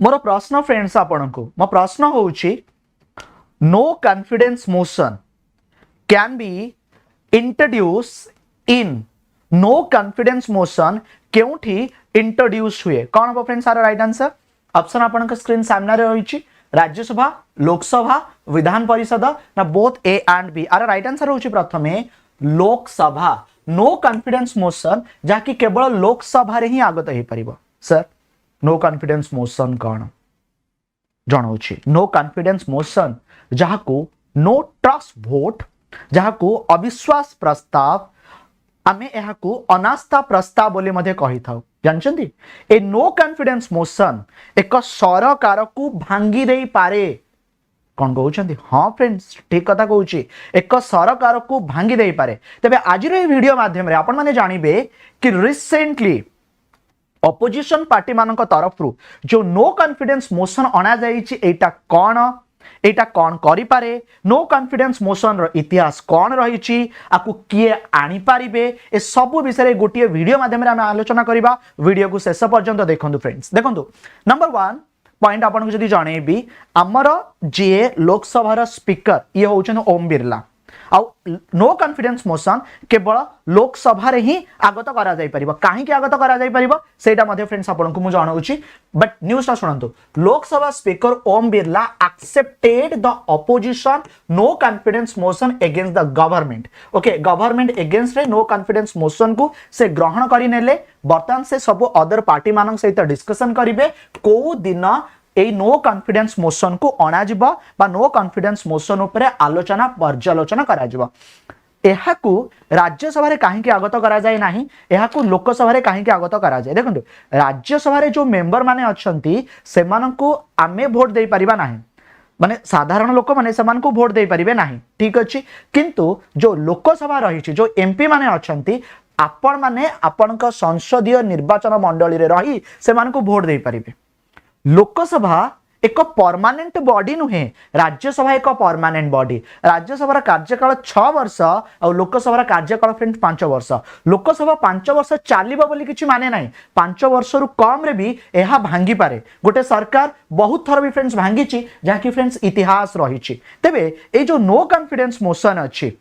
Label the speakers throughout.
Speaker 1: मोर प्रश्न फ्रेंड्स आपण को मो प्रश्न होउची no confidence motion can be introduce in no confidence motion केउठी इंट्रोड्यूस हुए कौन हम फ्रेंड्स सारा राइट आंसर ऑप्शन आपण का स्क्रीन सामने रही राज्यसभा लोकसभा विधान परिषद ना both A and B are right answer होउची प्रथमे लोकसभा नो कॉन्फिडेंस मोशन जाकी केवल लोकसभा रे ही आगत हे परिबो सर नो कॉन्फिडेंस मोशन कौन जनाऊँ नो कॉन्फिडेंस मोशन जहाँ को नो ट्रस्ट भोट जहाँ को अविश्वास प्रस्ताव आमे यहाँ को अनास्था प्रस्ताव बोली मध्य कही था जानचंदी ए नो कॉन्फिडेंस मोशन एक सरकार को भांगी दे पारे कौन कहउछंती हाँ फ्रेंड्स ठीक कथा कहउछि एक सरकार को भांगी दे पारे तबे आज वीडियो माध्यम रे आपण माने जानिबे कि रिसेंटली ऑपोजिशन पार्टी मान तरफ जो नो कॉन्फिडेंस मोशन अना जाइछि एटा कौन करि पारे नो कॉन्फिडेंस मोशन रो इतिहास कौन रही आपको किए आनी पारिबे ए सब विषय गोटे वीडियो माध्यम आम आलोचना करबा वीडियो को शेष पर्यंत देखंतु फ्रेंड्स देखंतु नंबर 1 पॉइंट आपन को जदी जणेबी हमर जे लोकसभा स्पीकर ये होउछन ओम बिरला आउ नो कॉन्फिडेंस मोशन केवल लोकसभा रे ही आगत करा जाई परिबो काहे कि आगत करा जाई परिबो सेटा मध्ये फ्रेंड्स आपन को मु जणाउची बट न्यूज़ ता सुनंतु Lok Sabha speaker Om Birla accepted the opposition no confidence motion against the government okay government against रे नो कॉन्फिडेंस मोशन को से ग्रहण करि नेले वर्तमान से सब अदर पार्टी मानन सहित डिस्कशन करिवे को दिन ए नो कॉन्फिडेंस मोशन को अना जिबा बा नो कॉन्फिडेंस मोशन उपरे आलोचना पर्यालोचना करा जिबा एहा को राज्यसभा रे काहे कि आगत करा जाय नाही एहा को लोकसभा रे काहे कि आगत करा जाय देखंतु राज्यसभा रे जो मेंबर माने अछंती सेमान को आमे वोट देई परिबा नाही माने साधारण लोक माने समान को वोट देई परिबे नाही ठीक अछि किंतु जो लोकसभा रही जो एमपी माने अछंती आपण माने आपनका संसदीय निर्वाचन मंडली रे रही सेमान को वोट देई परिबे लोकसभा एक परमानेंट बॉडी नुहे राज्यसभा एक परमानेंट बॉडी राज्यसभा कार्यकाल 6 वर्ष और लोकसभा कार्यकाल फ्रेंड्स 5 वर्ष लोकसभा 5 वर्ष चलिबो बोली किछि माने नाही 5 वर्ष रु कम रे भी एहा भांगी पारे गोटे सरकार बहुत थर भी फ्रेंड्स भांगी छि जहा कि फ्रेंड्स इतिहास रही छि तबे ए जो नो कॉन्फिडेंस मोशन अछि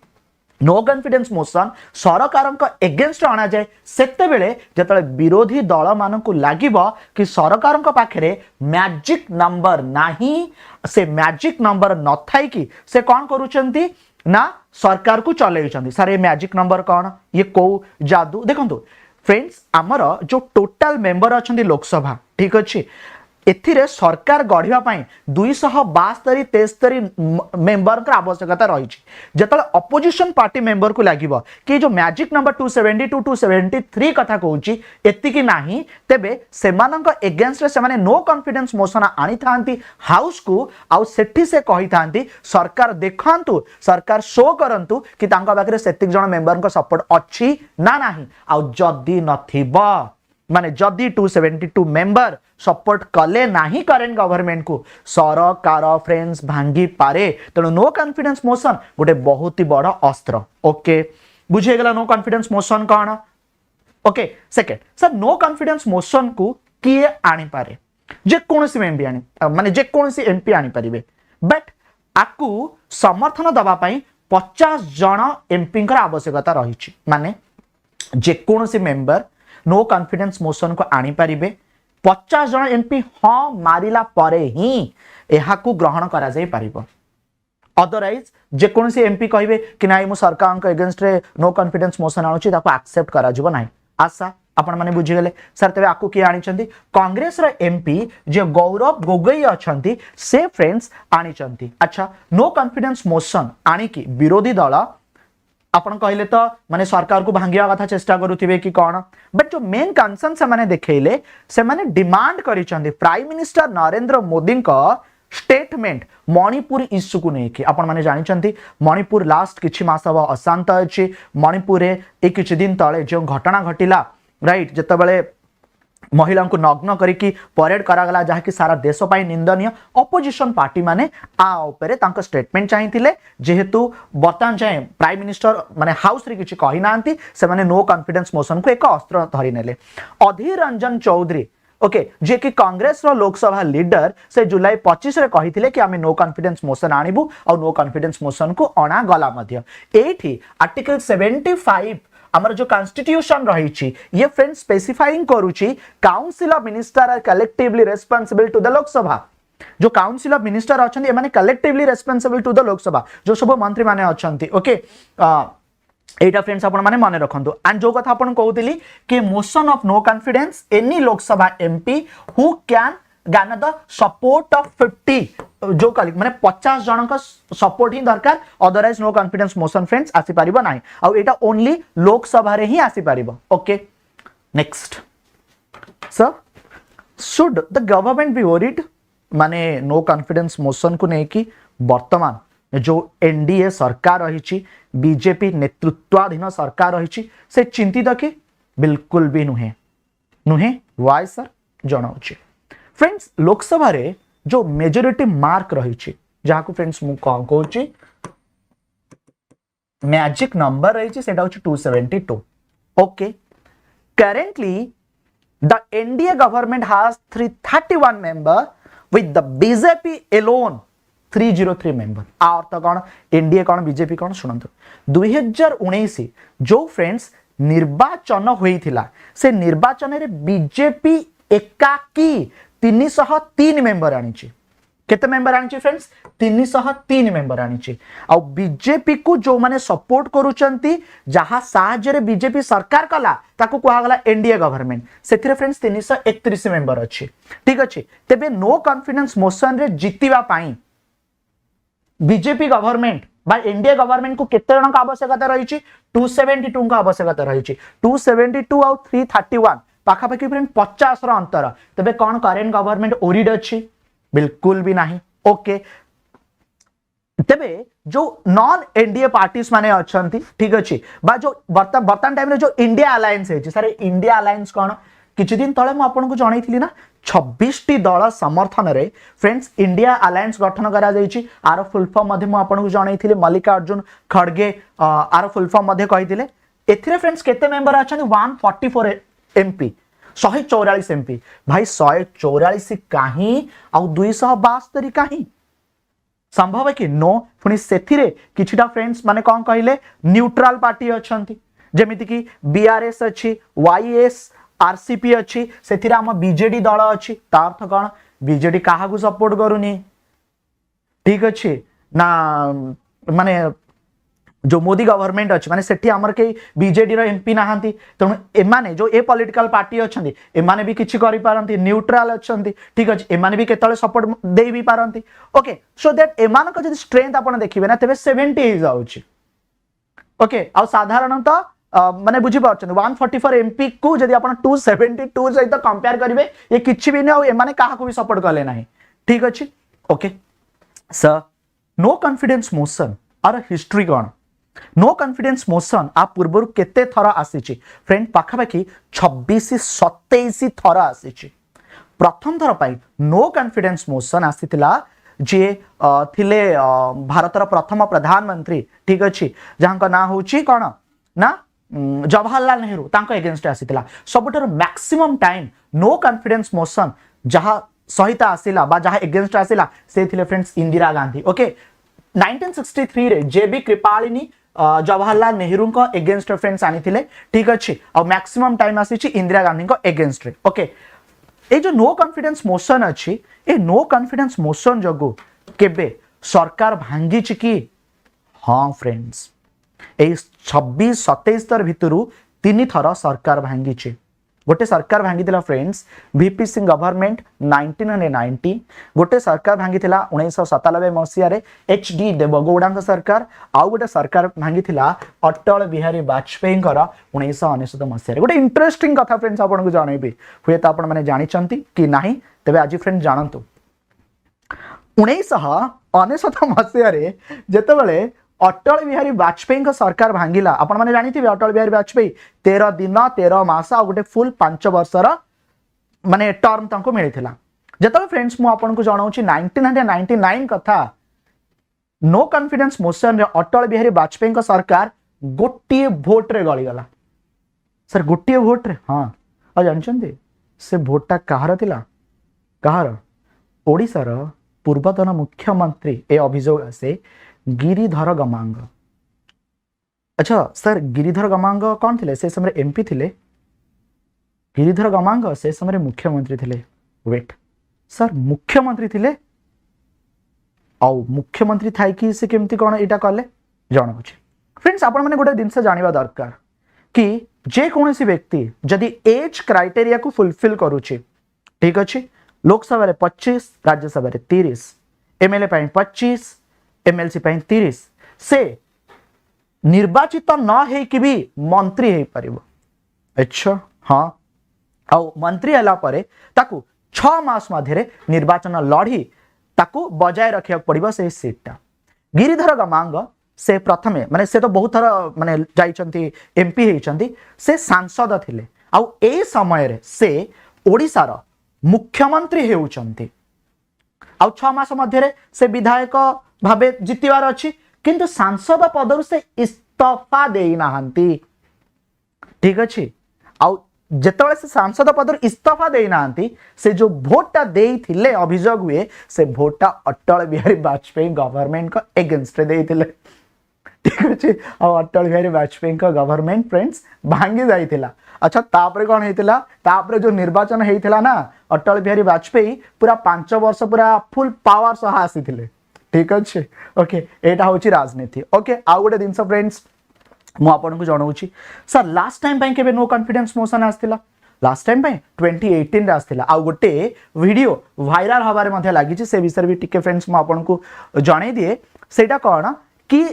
Speaker 1: नो कॉन्फिडेंस मोशन सरकार एगेंस्ट आना जाए सेते बेले जतले विरोधी दल मान को लागिबो कि सरकार पाखरे मैजिक नंबर नाही से मैजिक नंबर न थाई कि से कौन करूचंती ना सरकार को चलेउचंती सर ये मैजिक नंबर कौन ये को जादू देखंतु फ्रेंड्स आमर जो टोटल मेंबर अछंती लोकसभा ठीक अछि एथिरे सरकार गढ़िया पाई 272 73 मेंबर का आवश्यकता रही जतले अपोजिशन पार्टी मेंबर को लागिबो कि जो मैजिक नंबर 272 273 कथा कहूची एतिकी नाही तेबे सेमानक एगेंस्ट रे सेमाने नो कॉन्फिडेंस मोशन आनी थांती हाउस को आउ सेठी से कहि थांती सरकार देखंतु सरकार शो करंतु कि तांका बाकरे सेतिक जण मेंबर को सपोर्ट अछि ना नाही आउ जदी नथिबा माने जदी 272 मेंबर सपोर्ट कले नाही करेंट गवर्नमेंट को सरकार फ्रेंड्स भांगी पारे तेणु नो कॉन्फिडेंस मोशन गोटे बहुत ही बड़ अस्त्र ओके बुझे गला नो कॉन्फिडेंस मोशन कौन okay second sir no confidence motion को किए आनी पारे जे कोनसी एमपी आनी माने जे कोनसी एमपी आनी परिबे बट आकु समर्थन दबा पई 50 जण एमपी कर आवश्यकता रही माने जे कोनसी मेंबर नो कॉन्फिडेंस मोशन को आनी पारिबे 50 जन एमपी हाँ मारिला परे ही एहा को ग्रहण करा जाई पारिबो अदरवाइज जे कोनसी एमपी कहिबे कि नाइ मु सरकार के अगेंस्ट रे नो कॉन्फिडेंस मोशन आउची ताको एक्सेप्ट करा जिवो नाही आशा आपण माने बुझी गेले सर तबे आकु के आनी चंती कांग्रेस रे एमपी जे गौरव गोगोई अछंती से फ्रेंड्स आनी चंती अच्छा नो कॉन्फिडेंस मोशन आनी की विरोधी दल आपण कहले तो माने सरकार को भांगिया कथा चेष्टा करूथिबे कि कोन बट जो मेन कंसर्न से माने देखैले से माने डिमांड करिसंदी प्राइम मिनिस्टर नरेंद्र मोदी का स्टेटमेंट मणिपुर इश्यू को नेकी आपण माने जानिचंती मणिपुर लास्ट किछि मास अब अशांत अछि मणिपुर रे एक किछि दिन तळे जो घटना घटिला राइट जतबेले महिला को नग्न करिकी परेड करागला जहा कि सारा देश पाई निंदनीय अपोजिशन पार्टी माने आ उपरे तांको स्टेटमेंट चाहिथिले जेहेतु बर्तमान जाए प्राइम मिनिस्टर माने हाउस रे किछि कहि नांती से माने नो कॉन्फिडेंस मोशन को एक अस्त्र धरि नेले अधीर रंजन चौधरी ओके जे कि कांग्रेस रो लोकसभा लीडर से जुलाई 25 रे कहिथिले कि आमे नो कॉन्फिडेंस मोशन आनिबु और नो कॉन्फिडेंस मोशन को अणा गला मध्य एठी आर्टिकल 75 हमर जो कॉन्स्टिट्यूशन रही ये फ्रेंड स्पेसिफाइंग करूची council of minister are collectively responsible to the Lok Sabha जो काउंसिल ऑफ मिनिस्टर अछंती ए माने collectively responsible to the Lok Sabha जो सब मंत्री माने अछंती ओके एटा फ्रेंड्स आपण माने माने रखंतु एंड जो कथा आपण कहउतिली कि motion of no confidence any Lok Sabha MP who can garner the support of 50 जो कलिक माने 50 जन का सपोर्ट ही दरकार otherwise no confidence motion friends आसी परिबो नाही आ एटा ओनली लोकसभा रे ही आसी परिबो okay next sir should the government be worried माने नो कॉन्फिडेंस मोशन को नहीं कि वर्तमान जो एनडीए सरकार रही बीजेपी नेतृत्वाधीन सरकार रही से चिंतित कि बिल्कुल भी नुहे नुहे वाई सर जनाऊे फ्रेंड्स लोकसभा रे जो मेजोरिटी मार्क रही जहाँ को फ्रेंड्स मु कौन कहूँ मैजिक नंबर रही से 272 okay currently the NDA government has 331 member with the BJP alone 303 member अर्थ कौन एनडीए कौन बीजेपी कौन शुणु 2019 जो फ्रेंड्स निर्वाचन होइथिला से निर्वाचन रे बीजेपी एकाकी 303 मेंबर आनिछि केते मेंबर आनिछि फ्रेंड्स 303 मेंबर आनिछि आ बीजेपी को जो माने सपोर्ट करूचंती जहां साहाय्य रे बीजेपी सरकार कला ताको कुहा गला एनडीए गवर्नमेंट सेथिरे फ्रेंड्स 331 मेंबर अछि ठीक अछि तेबे नो कॉन्फिडेंस मोशन रे जितिबा पाई बीजेपी गवर्नमेंट बा एनडीए गवर्नमेंट को केते जन का आवश्यकता रही 272 का आवश्यकता रही 272 और 331 पाखा पाखी फ्रेंड 50 रो अंतर तेबे कोन करेंट गवर्नमेंट ओरिड अछि बिल्कुल भी नहीं ओके तेबे जो नॉन एनडीए पार्टीज माने अछंती ठीक अछि बा जो वर्तमान टाइम रे जो इंडिया अलायंस है सर इंडिया अलायंस कोन किछि दिन तळे मु आपन को जणाइथिली ना 26 टी दल समर्थन रे फ्रेंड्स इंडिया अलायंस गठन करा जाईछि आर फुल फॉर्म मध्ये मु आपन को जणाइथिली मल्लिकार्जुन खड़गे आर फुल फॉर्म मध्ये कहिथिले एथिरे फ्रेंड्स केते मेंबर अछंती 144 एमपी 144 एमपी भाई 144 कहीं आउ 272 कहीं संभव है कि नो पुनी सेथिरे किछिटा फ्रेंड्स माने कोन कहिले न्यूट्रल पार्टी अछंती जेमिति कि बीआरएस अछि वाईएस आरसीपी अछि सेथिरे हम बीजेडी दल अछि ता अर्थ कोन बीजेडी काहा को सपोर्ट करूनी ठीक अछि ना माने जो मोदी गवर्नमेंट अच्छे माने सेठी हमर के बीजेडी रो एमपी नाहंती तणु एमाने जो ए पॉलिटिकल पार्टी अछंती एमाने भी किछि करि पारंती न्यूट्रल अछंती ठीक अछि एमाने भी केतले सपोर्ट देई भी पारंती ओके सो दैट एमान को जदि स्ट्रेंथ आपण देखिबे ना तबे 70 ही जाउची ओके आ साधारणतः माने बुझी पारछन 144 एमपी को जदि आपण 272 सहित कंपेयर करिवे ये किछि भी नै आ एमाने काहा को भी सपोर्ट करले नाही ठीक अछि okay sir no confidence motion आर हिस्ट्री कोन नो कॉन्फिडेंस मोशन आ पूर्व केते थर आसीची फ्रेंड पाखापाखी 26-27 थर आसीची प्रथम थर पाई नो कॉन्फिडेंस मोशन आसीतिला जे थिले भारतर प्रथम प्रधानमंत्री ठीक अछि जहां का ना होची कोन ना जवाहरलाल नेहरू तांको अगेंस्ट आसीतिला सबटर maximum time no confidence motion जहां सहित आसीला बा जहां अगेंस्ट आसीला से थिले फ्रेंड्स इंदिरा गांधी ओके 1963 रे जेबी कृपालिनी जवाहरलाल नेहरू को अगेंस्ट फ्रेंड्स आनी थिले ठीक अछि और मैक्सिमम टाइम आसी छि इंदिरा गांधी को अगेंस्ट रे ओके ए जो नो कॉन्फिडेंस मोशन अछि ए नो कॉन्फिडेंस मोशन जगो केबे सरकार भांगी छि की हां फ्रेंड्स ए 26-27 तर भितरु तीन थर सरकार भांगी छि गोटे सरकार भांगी थिला फ्रेंड्स वीपी सिंह गवर्नमेंट 1990 गोटे सरकार भांगी थिला 1997 मसिया रे एचडी देवगौड़ा सरकार आउ गोटे सरकार भांगी थिला अटल बिहारी वाजपेयी कर 1999 मसिया रे गोटे इंटरेस्टिंग कथा फ्रेंड्स आपन को जानेबी हुए त आपन माने जानि चंती कि नाही तबे आज फ्रेंड्स जानंतु 1999 मसिया रे जेतेबेले अटल बिहारी वाजपेयी का सरकार भांगिला आपण माने जानी थी अटल बिहारी वाजपेयी 13 दिन 13 मास आ गोटे फुल 5 वर्षर माने टर्म तांको मिलिथिला जेतबे फ्रेंड्स मु आपण को जणाउची 1999 कथा नो कॉन्फिडेंस मोशन रे अटल बिहारी वाजपेयी का सरकार गोटिए वोट रे गली गला सर गोटिए वोट रे हां आ जानचंती से भोटा कहार थिला कहार ओडिशार पूर्वतन मुख्यमंत्री ए अभियोग आसे गिरिधर गमांग। अच्छा सर गिरिधर गमांग कौन थे से समय एमपी थे? गिरिधर गमांग से समय मुख्यमंत्री थे। वेट सर मुख्यमंत्री थे आउ मुख्यमंत्री थाई कि से केमती कौन एटा कले जनाऊँ। फ्रेंड्स आपण मैंने गोटे जिनस जाना दरकार कि जे कौन व्यक्ति जदि एज क्राइटेरिया को फुलफिल करुच्ची ठीक अच्छे लोकसभा 25 राज्यसभा 30 एमएलए 25 एमएलसी 30 से निर्वाचित न होकि भी मंत्री हो पार। अच्छा हाँ आउ मंत्री हला परे ताकू 6 मास मध्य निर्वाचन लड़ी ताकू बजाय रखा पड़ो से सीटा। गिरिधर गमांग से प्रथमे माने से तो बहुत थर माने जाइछंती एमपी होइछंती से सांसद थिले आउ ए समय रे से ओडिसार मुख्यमंत्री हेउछंती आउ 6 मास मध्य से विधायक भाबे जितिवार अछि किंतु सांसद पदरु से इस्तीफा देई नाहंती ठीक अछि आउ जेतबे से सांसद पदर इस्तीफा दे नांती से जो भोटा देई थिले अभियोग हुए से भोटा अटल बिहारी वाजपेयी गवर्नमेंट का एगेंस्ट दे थिले ठीक अछि और अटल बिहारी वाजपेयी का गवर्नमेंट फ्रेंड्स भांगी जाइथिला। अच्छा तापरे कोन हेतिला तापरे जो निर्वाचन हेतिला ना अटल बिहारी वाजपेयी पूरा 5 वर्ष पूरा फुल पावर सह आसीथिले ठीक अछि ओके एटा होची राजनीति। ओके आ गोटे दिन फ्रेंड्स मुझे जनाऊँ सर लास्ट टाइम पे केबे नो कॉन्फिडेंस मोशन आसला लास्ट टाइम पे 2018 रे आसला आ गोटे वीडियो वायरल हबारे मध्ये लागी से विषय भी टिके फ्रेंड्स मु आपनको जणाई दिए सेटा कौन कि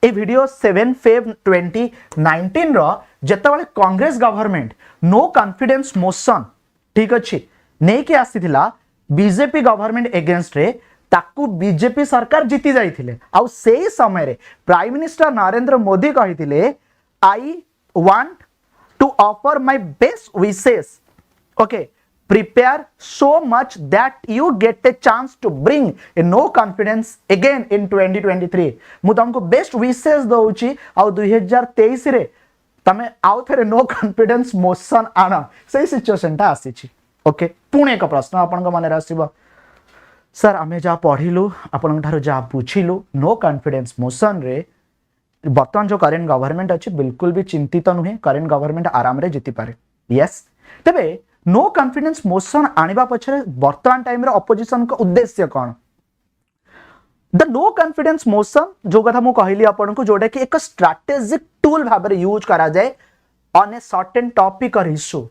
Speaker 1: ए वीडियो 7 फेब 2019 रो जेतेबेले Congress government no confidence motion ठीक अच्छे नहीं कि आसीथिला बीजेपी गवर्नमेंट एगेंस्ट रे ताकू बीजेपी सरकार जीति जाइथिले आउ से समय रे प्राइम मिनिस्टर नरेंद्र मोदी कहिथिले I want to offer my best wishes okay prepare so much that you get a chance to bring a no confidence again in 2023 मु तुमको बेस्ट विशेस दउची आउ 2023 रे तमे आउ थरे नो कॉन्फिडेंस मोशन आना से सिचुएशन ता आसीची। ओके पुणे एक प्रश्न आपन मन आसीबो सर आमे जा पढ़िलु आपन ठारो जा बुझिलु नो कॉन्फिडेंस मोशन रे बर्तमान जो करेंट गवर्नमेंट अच्छे बिल्कुल भी चिंतित नुहे करेंट गवर्नमेंट आराम रे जीति पारे यस तबे नो कॉन्फिडेंस मोशन आनिबा पछरे बर्तमान टाइम रे ऑपोजिशन का उद्देश्य कौन द नो कॉन्फिडेंस मोशन जो कथा मु कहली आपन को जोडा कि एक स्ट्रेटेजिक टूल भाबरे यूज करा जाए ऑन ए सर्टेन टॉपिक और इश्यू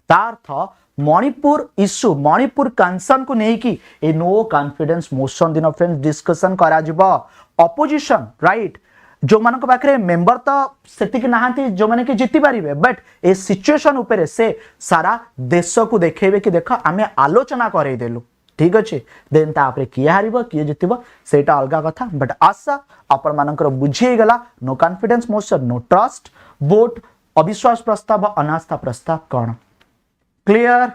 Speaker 1: तार्थ मणिपुर इश्यू मणिपुर कंसर्न को नहीं कि ए नो कॉन्फिडेंस मोशन दिन फ्रेंड्स डिस्कशन करा जिवो ऑपोजिशन राइट जो मान पाखे मेंबर तो सेतिक नहांती जो माने कि जीति पारिबे बट ए सिचुएशन ऊपर से सारा देश को देखेबे कि देख आमे आलोचना करे देलु ठीक अच्छे देन तापरे किए हारिबो किए जितिबो सेटा अलगा कथा बट आशा अपन मानकर बुझी गला no confidence motion no trust vote अविश्वास प्रस्ताव अनास्था प्रस्ताव कौन क्लियर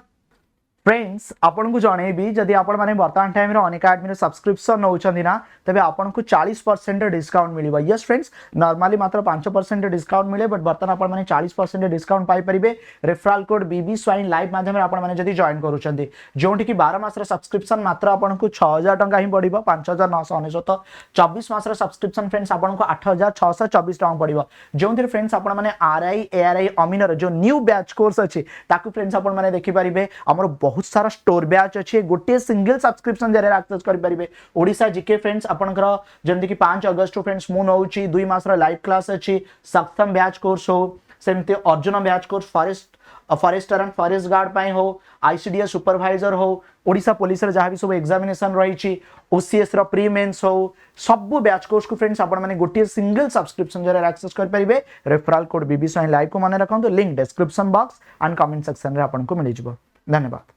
Speaker 1: फ्रेंड्स आपन को जनइबी जदि आपण माने वर्तमान टाइम रे अनअकैडमी सब्सक्रिप्शन नौचंदी ना तबे आपन को 40% डिस्काउंट मिलिबा यस फ्रेंड्स नॉर्मली मात्र 5% डिस्काउंट मिले बट वर्तमान आपण माने 40% डिस्काउंट पाई परिबे referral code B B Swain live माध्यम रे आपण माने जदि जॉइन करूचंदी जोंठी कि 12 मास रे सब्सक्रिप्शन मात्र आपन को 6000 टंका ही पड़िबो 5999 24 मास रे सब्सक्रिप्शन फ्रेंड्स आपन को 8624 टंका पड़िबो जोंठी फ्रेंड्स आपण माने आरआई एआरआई अमीनर जो न्यू बैच कोर्स अछि ताकू फ्रेंड्स आपण माने देखि परिबे हमर बहुत सारा स्टोर बैच अच्छे गोटे सिंगल सब्सक्रिप्शन जरे एक्सेस कर परिबे ओडिसा जीके फ्रेंड्स आपनकर जेमति कि 5 अगस्त फ्रेंड्स मु नउची 2 मास रा लाइव क्लास अछि सक्षम बैच कोर्स हो सेमते Arjun batch course forester and forest guard पाई हो आईसीडीएस सुपरवाइजर हो ओडिसा पुलिस रे जहां भी सब एग्जामिनेशन रही ओसीएस रा प्री मेंस हो सब बैच कोर्स को फ्रेंड्स आपण माने गोटे सिंगल सब्सक्रिप्शन जरे एक्सेस कर परिबे referral code B B Swain live को माने रखंतो link description box and comment section रे आपण को मिलि जिवो धन्यवाद।